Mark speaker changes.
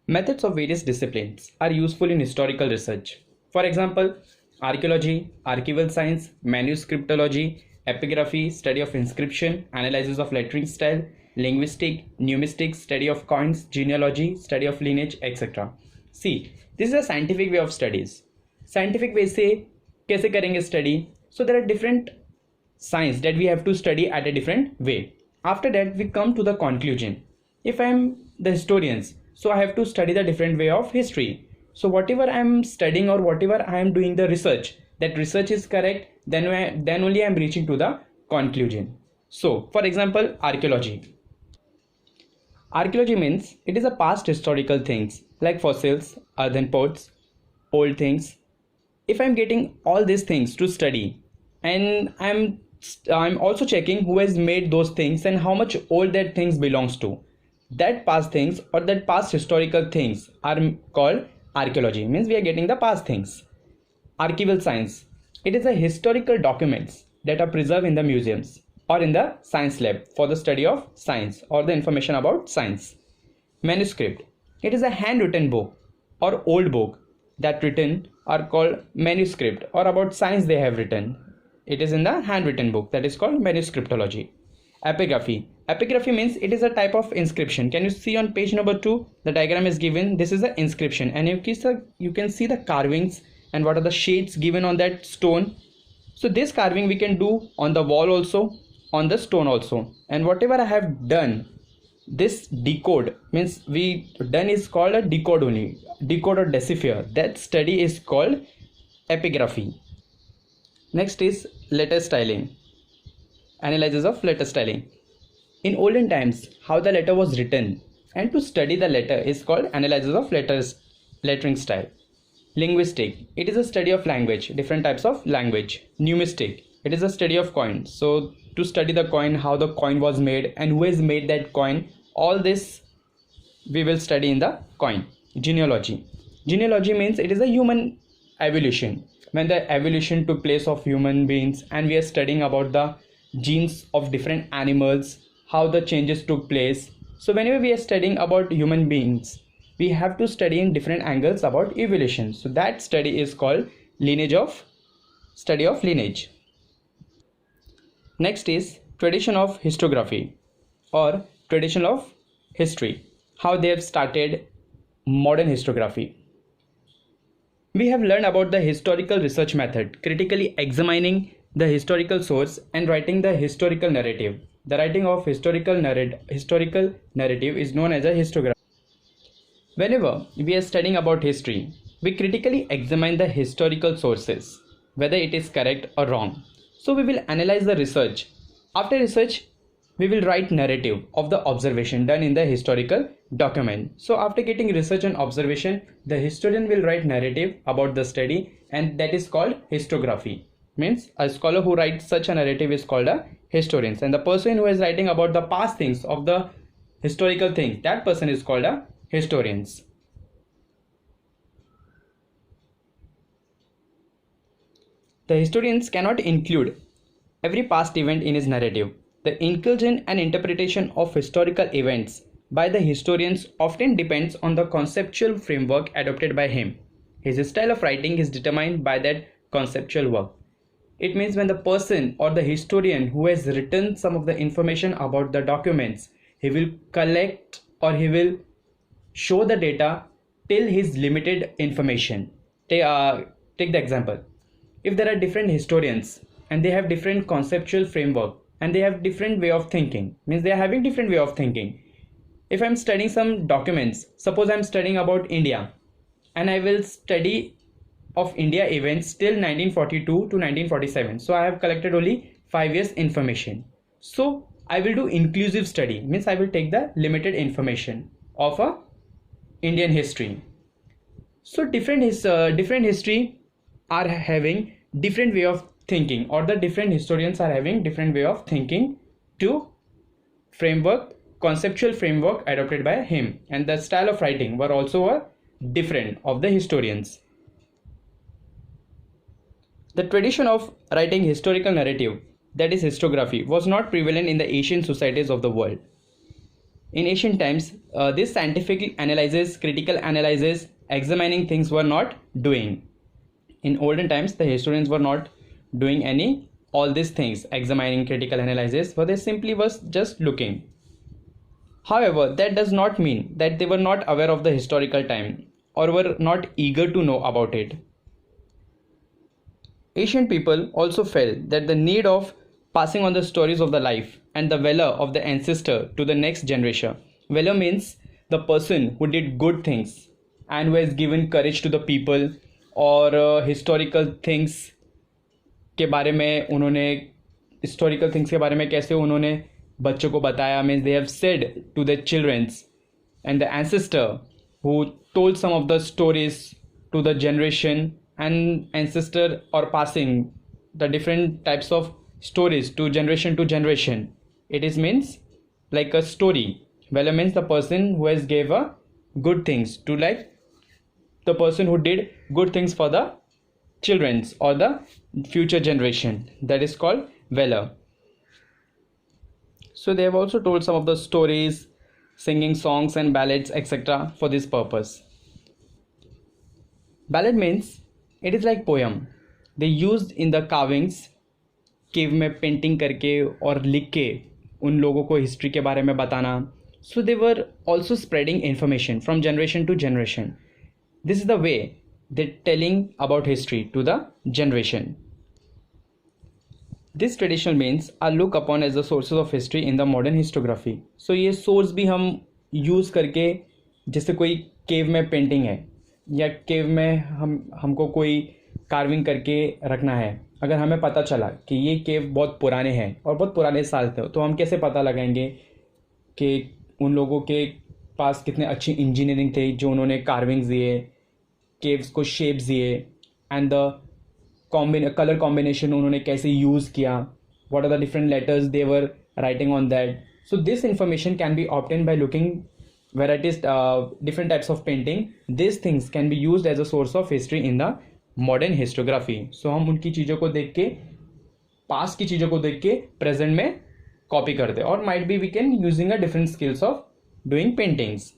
Speaker 1: Methods of various disciplines are useful in historical research. For example, archaeology, archival science, manuscriptology, epigraphy, study of inscription, analysis of lettering style, linguistic, numismatic, study of coins, genealogy, study of lineage, etc. See, this is a scientific way of studies. Scientific way से कैसे करेंगे study? So there are different science that we have to study at a different way. After that, we come to the conclusion. If I am the historians, so I have to study the different way of history. So whatever I am studying or whatever I am doing the research, that research is correct, then only I am reaching to the conclusion. So for example, archaeology. Archaeology means it is a past historical things like fossils, earthen pots, old things. If I'm getting all these things to study, and I'm also checking who has made those things and how much old that things belongs to, that past things or that past historical things are called archaeology. Means we are getting the past things. Archival science, it is a historical documents that are preserved in the museums or in the science lab for the study of science or the information about science. Manuscript, it is a handwritten book or old book that written are called manuscript, or about science they have written. It is in the handwritten book, that is called manuscriptology. Epigraphy, epigraphy means it is a type of inscription. Can you see on page number 2, the diagram is given. This is an inscription and you can see the carvings and what are the shades given on that stone. So this carving we can do on the wall also, on the stone also, and whatever I have done, this decode means we done is called a decode only, decode or decipher. That study is called epigraphy. Next is letter styling, analysis of letter styling. In olden times, how the letter was written, and to study the letter is called analysis of lettering style. Linguistic, it is a study of language, different types of language. Numismatic, it is a study of coins. So to study the coin, how the coin was made and who has made that coin, all this we will study in the coin. Genealogy, genealogy means it is a human evolution, when the evolution took place of human beings and we are studying about the genes of different animals, how the changes took place. So whenever we are studying about human beings, we have to study in different angles about evolution. So that study is called study of lineage. Next is tradition of historiography or tradition of history, how they have started modern historiography. We have learned about the historical research method, critically examining the historical source and writing the historical narrative. The writing of historical narrative is known as a historiography. Whenever we are studying about history, we critically examine the historical sources, whether it is correct or wrong. So we will analyze the research. After research, we will write narrative of the observation done in the historical document. So after getting research and observation, the historian will write narrative about the study, and that is called historiography. Means a scholar who writes such a narrative is called a historian, and the person who is writing about the past things of the historical thing, that person is called a historians. The historians cannot include every past event in his narrative. The inclusion and interpretation of historical events by the historians often depends on the conceptual framework adopted by him. His style of writing is determined by that conceptual work. It means when the person or the historian who has written some of the information about the documents, he will collect or he will show the data till his limited information. Take the example. If there are different historians and they have different conceptual framework and they have different way of thinking, means they are having different way of thinking. If I'm studying some documents, suppose I'm studying about India and I will study of India events till 1942 to 1947. So I have collected only 5 years information. So I will do inclusive study, means I will take the limited information of a Indian history. So different history are having different way of thinking, or the different historians are having different way of thinking to conceptual framework adopted by him, and the style of writing were also different of the historians. The tradition of writing historical narrative, that is historiography, was not prevalent in the ancient societies of the world. In ancient times, this scientific analysis, critical analysis, examining things were not doing. In olden times, the historians were not doing any all these things, examining, critical analysis, but they simply was just looking. However, that does not mean that they were not aware of the historical time or were not eager to know about it. Ancient people also felt that the need of passing on the stories of the life and the valor of the ancestor to the next generation. Valor means the person who did good things and who has given courage to the people, और historical things के बारे में उन्होंने historical things के बारे में कैसे उन्होंने बच्चों को बताया, means they have said to their childrens, and the ancestor who told some of the stories to the generation, and ancestor or passing the different types of stories to generation. It is means like a story. Valor means the person who has gave a good things to, like the person who did good things for the children's or the future generation. That is called valor. So they have also told some of the stories, singing songs and ballads, etc. for this purpose. Ballad means it is like poem. They used in the carvings, केव में painting करके और लिख के उन लोगों को history के बारे में बताना. So they were also spreading information from generation to generation. This is the way they're telling about history to the generation. This traditional means are looked upon as the sources of history in the modern historiography. So ये source भी हम use करके, जैसे कोई केव में painting है या केव में हमको कोई कार्विंग करके रखना है, अगर हमें पता चला कि ये केव बहुत पुराने हैं और बहुत पुराने साल थे, तो हम कैसे पता लगाएंगे कि उन लोगों के पास कितने अच्छी इंजीनियरिंग थे जो उन्होंने कार्विंग्स दिए, केव्स को शेप्स दिए, एंड द कलर कॉम्बिनेशन उन्होंने कैसे यूज़ किया, what are the different letters they were writing on that. So this information can be obtain by looking varieties, different types of painting. These things can be used as a source of history in the modern historiography. So हम उनकी चीज़ों को देख के, past की चीज़ों को देख के प्रेजेंट में कॉपी करते हैं, और might be we can using a different skills of doing paintings.